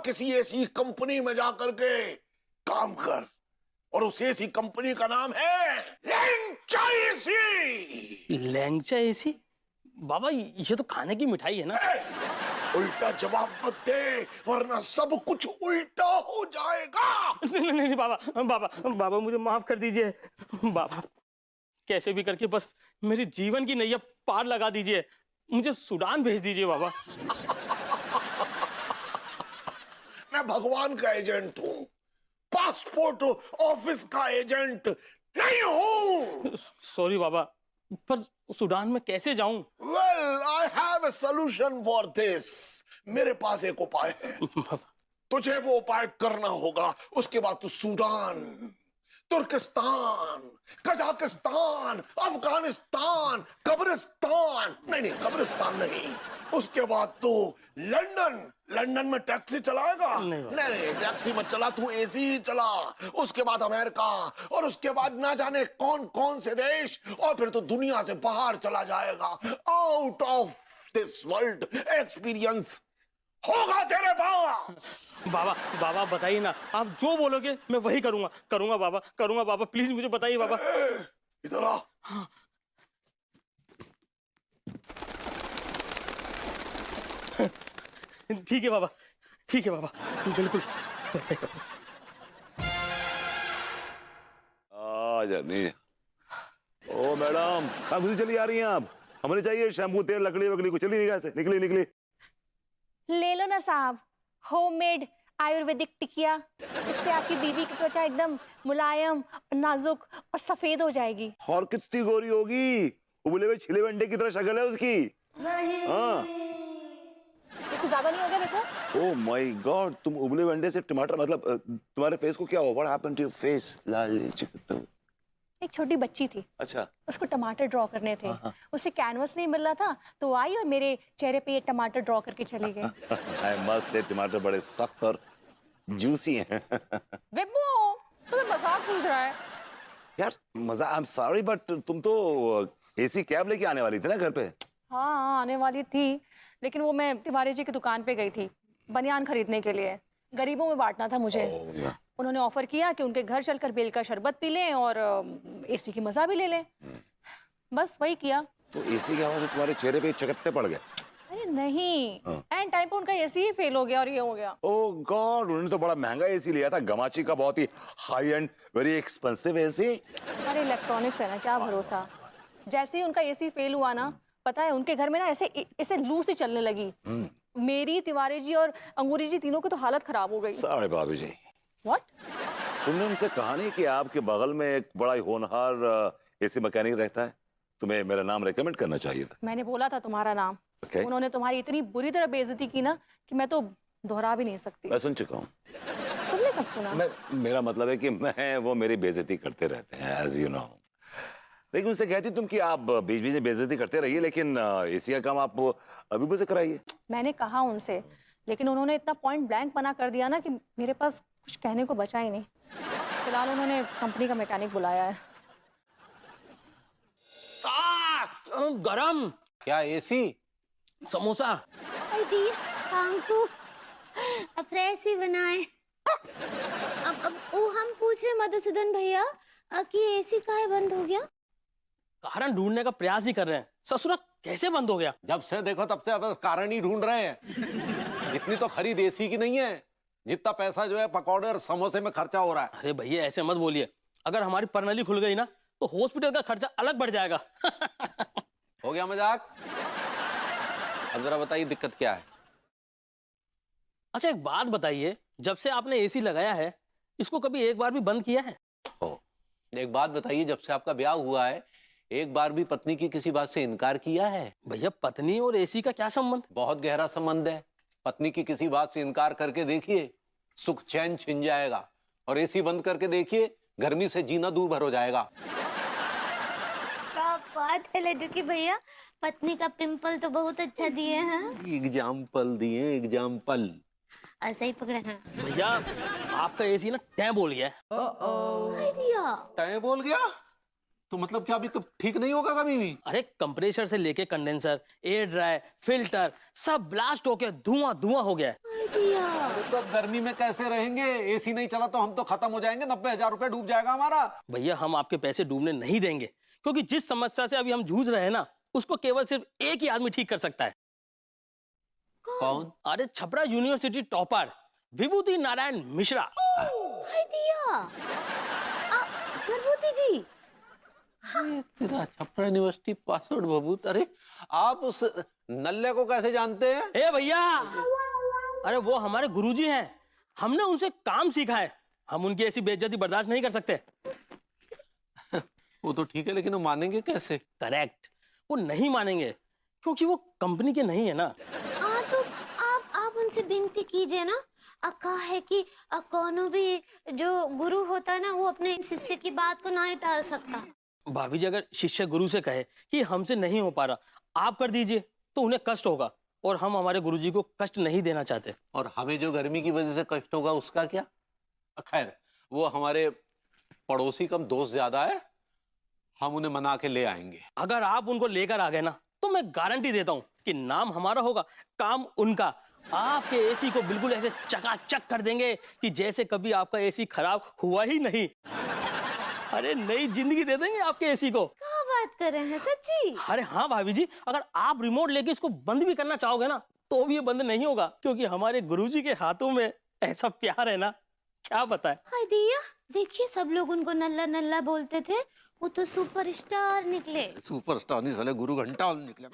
किसी AC company में जाकर के काम कर, और उस एसी कंपनी का नाम है लैंचा एसी। लैंचा एसी? बाबा ये तो खाने की मिठाई है ना। उल्टा जवाब मत दे, वरना सब कुछ उल्टा हो जाएगा। नहीं नहीं नहीं बाबा, बाबा मुझे माफ कर दीजिए बाबा। कैसे भी करके बस मेरी जीवन की नैया पार लगा दीजिए, मुझे सूडान भेज दीजिए बाबा। मैं भगवान का एजेंट हूँ, पासपोर्ट ऑफिस का एजेंट नहीं हूँ। सॉरी बाबा, पर सूडान में कैसे जाऊं? Well, I have a solution for this. मेरे पास एक उपाय है, तुझे वो उपाय करना होगा। उसके बाद तू सूडान, तुर्किस्तान, कजाकिस्तान, अफगानिस्तान, कब्रिस्तान, नहीं कब्रिस्तान नहीं, उसके बाद तू लंदन। लंदन में टैक्सी चलाएगा? नहीं टैक्सी मत चला, तू एसी ही चला। उसके बाद अमेरिका, और उसके बाद ना जाने कौन कौन से देश, और फिर तो दुनिया से बाहर चला जाएगा। Out of this world experience होगा तेरे पास। बाबा बताइए ना, आप जो बोलोगे मैं वही करूंगा बाबा, प्लीज मुझे बताइए बाबा। इधर आ। ठीक है बाबा, बिल्कुल। नहीं। ओ मैडम, कहाँ घुसी चली आ रही हैं आप? हमें चाहिए शैम्पू, तेल, लकड़ी वकड़ी को। चली निकाल से, निकली। ले लो ना साहब, होममेड आयुर्वेदिक टिकिया। इससे आपकी बीवी की त्वचा एकदम मुलायम और नाजुक और सफेद हो जाएगी। और कितनी गोरी होगी, उबले हुए छिले अंडे की तरह शक्ल है उसकी। हाँ, कुछ ज्यादा नहीं हो गया देखो? ओह माय गॉड, तुम उबले हुए अंडे से टमाटर, मतलब तुम्हारे फेस को क्या हुआ? What happened to your face? लाल चिकन। एक छोटी बच्ची थी, अच्छा, उसको टमाटर ड्रॉ करने थे। उसे कैनवस नहीं मिल रहा था, तो आई और मेरे चेहरे पे ये टमाटर ड्रॉ करके चली गई। आई मस्ट से टमाटर बड़े सख्त और जूसी हैं। विब्बू, तुम्हें मजाक सूझ रहा है? यार मजा, आई एम सॉरी बट तुम तो एसी कैब लेके आने वाली थी ना घर पे। हाँ आने वाली थी, लेकिन वो मैं तिवारी जी की दुकान पे गई थी बनियान खरीदने के लिए। गरीबों में बांटना था मुझे। उन्होंने ऑफर किया कि उनके घर चलकर बेल का शरबत पी लें और एसी की मजा भी ले लें। बस वही किया। तो एसी की हवा से तुम्हारे चेहरे पे चकत्ते पड़ गए? अरे नहीं, एंड टाइम पे उनका एसी ही फेल हो गया और ये हो गया। ओह गॉड, उन्होंने तो बड़ा महंगा एसी लिया था, गमाची का, बहुत ही high and very expensive AC. अरे इलेक्ट्रॉनिक्स है ना, क्या भरोसा। जैसे ही उनका एसी फेल हुआ ना, पता है उनके घर में ना ऐसे लू सी चलने लगी। मेरी, तिवारी जी और अंगूरी जी तीनों की तो हालत खराब हो गई। सॉरी बाबू जी। व्हाट? तुमने उनसे कहा नहीं कि आपके बगल में एक बड़ा ही होनहार एसी मैकेनिक रहता है, तुम्हें मेरा नाम रेकमेंड करना चाहिए था। मैंने बोला था तुम्हारा नाम। Okay. उन्होंने तुम्हारी इतनी बुरी तरह बेइज्जती की ना कि मैं तो दोहरा भी नहीं सकती। मैं सुन चुका हूँ। तुमने कब सुना? मेरा मतलब है कि वो मेरी बेइज्जती करते रहते हैं, एज यू नो। लेकिन उनसे कहती तुम कि आप बीच बीच में बेइज्जती करते रहिए, लेकिन एसी का काम आप अभी मुझे कराइए। मैंने कहा उनसे, लेकिन उन्होंने इतना पॉइंट ब्लैंक मना कर दिया ना कि मेरे पास कुछ कहने को बचा ही नहीं। फिलहाल उन्होंने कंपनी का मैकेनिक बुलाया है। गरम क्या एसी? समोसा। फ्रेश ही बनाए। अब वो हम पूछ रहे मधुसूदन भैया कि एसी काहे बंद हो गया? कारण ढूंढने का प्रयास ही कर रहे हैं। ससुरा कैसे बंद हो गया? जब से देखो तब से अब कारण ही ढूंढ रहे हैं। इतनी तो खरीद एसी की नहीं है जितना पैसा जो है पकौड़े और समोसे में खर्चा हो रहा है। अरे भैया ऐसे मत बोलिए, अगर हमारी प्रणाली खुल गई ना तो हॉस्पिटल का खर्चा अलग बढ़ जाएगा। हो गया मजाक? अब जरा बताइए दिक्कत क्या है? अच्छा एक बात बताइए, जब से आपने एसी लगाया है इसको कभी एक बार भी बंद किया है? एक बात बताइए, जब से आपका ब्याह हुआ है एक बार भी पत्नी की किसी बात से इनकार किया है? भैया पत्नी और एसी का क्या संबंध? बहुत गहरा संबंध है। पत्नी की किसी बात से इनकार करके देखिए, सुख चैन छिन जाएगा, और एसी बंद करके देखिए, गर्मी से जीना दूर भर हो जाएगा। क्या बात है लड्डू भैया, पत्नी का पिंपल तो बहुत अच्छा दिए हैं। एग्जाम्पल दिए, एग्जाम्पल। ऐसा ही पकड़े हैं भैया। आपका एसी ना टैं बोल गया है। टैं बोल गया? तो मतलब क्या अभी कब ठीक नहीं होगा कभी भी? अरे कंप्रेसर से लेके कंडेंसर, एयर ड्राई, फिल्टर सब ब्लास्ट होके धुआं धुआं हो गया है। हाय दिया। तो अब गर्मी में कैसे रहेंगे? एसी नहीं चला तो हम तो खत्म हो जाएंगे, 90,000 रुपए डूब जाएगा हमारा। भैया हम आपके पैसे डूबने नहीं देंगे, क्योंकि जिस समस्या से अभी हम जूझ रहे हैं ना, उसको केवल सिर्फ एक ही आदमी ठीक कर सकता है। कौन? अरे छपरा यूनिवर्सिटी टॉपर विभूति नारायण मिश्रा। हाय दिया। गर्भवती जी। ये तेरा छपरा यूनिवर्सिटी पासवर्ड बबूत। अरे आप उस नल्ले को कैसे जानते हैं? ए भैया, अरे वो हमारे गुरुजी हैं, हमने उनसे काम सीखा है, हम उनकी ऐसी बेइज्जती बर्दाश्त नहीं कर सकते। वो तो ठीक है, लेकिन वो मानेंगे कैसे? करेक्ट, वो नहीं मानेंगे क्योंकि वो कंपनी के नहीं है ना। तो आप उनसे विनती कीजिए ना। कहा है कि कोनो भी जो गुरु होता है ना, वो अपने शिष्य की बात को ना टाल सकता। भाभी जी, अगर शिष्य गुरु से कहे कि हमसे नहीं हो पा रहा, आप कर दीजिए, तो उन्हें कष्ट होगा, और हम हमारे गुरुजी को कष्ट नहीं देना चाहते। और हमें जो गर्मी की वजह से कष्ट होगा उसका क्या? खैर, वो हमारे पड़ोसी कम दोस्त ज्यादा है, हम उन्हें मना के ले आएंगे। अगर आप उनको लेकर आ गए ना, तो मैं गारंटी देता हूं कि नाम हमारा होगा, काम उनका। आपके एसी को बिल्कुल ऐसे चकाचक कर देंगे कि जैसे कभी आपका एसी खराब हुआ ही नहीं। अरे नई जिंदगी दे देंगे आपके एसी को। क्या बात कर रहे हैं, सच्ची? अरे हाँ भाभी जी, अगर आप रिमोट लेके इसको बंद भी करना चाहोगे ना, तो भी ये बंद नहीं होगा, क्योंकि हमारे गुरुजी के हाथों में ऐसा प्यार है ना, क्या बताएं। हाय दिया, देखिए सब लोग उनको नल्ला नल्ला बोलते थे, वो तो सुपरस्टार निकले। सुपरस्टार नहीं साले, गुरु घंटा निकले।